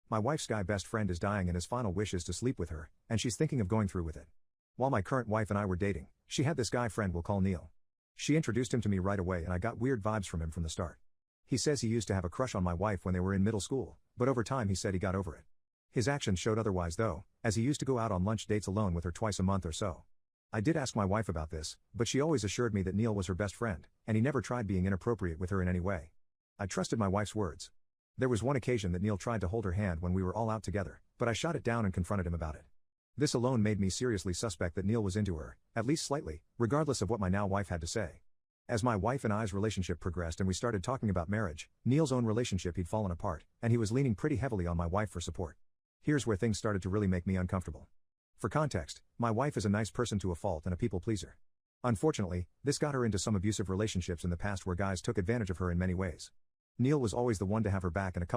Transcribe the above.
My wife's guy best friend is dying and his final wish is to sleep with her, and she's thinking of going through with it. While my current wife and I were dating, she had this guy friend we'll call Neil. She introduced him to me right away and I got weird vibes from him from the start. He says he used to have a crush on my wife when they were in middle school, but over time he said he got over it. His actions showed otherwise though, as he used to go out on lunch dates alone with her twice a month or so. I did ask my wife about this, but she always assured me that Neil was her best friend, and he never tried being inappropriate with her in any way. I trusted my wife's words. There was one occasion that Neil tried to hold her hand when we were all out together, but I shot it down and confronted him about it. This alone made me seriously suspect that Neil was into her, at least slightly, regardless of what my now wife had to say. As my wife and I's relationship progressed and we started talking about marriage, Neil's own relationship he'd fallen apart, and he was leaning pretty heavily on my wife for support. Here's where things started to really make me uncomfortable. For context, my wife is a nice person to a fault and a people pleaser. Unfortunately, this got her into some abusive relationships in the past where guys took advantage of her in many ways. Neil was always the one to have her back and a couple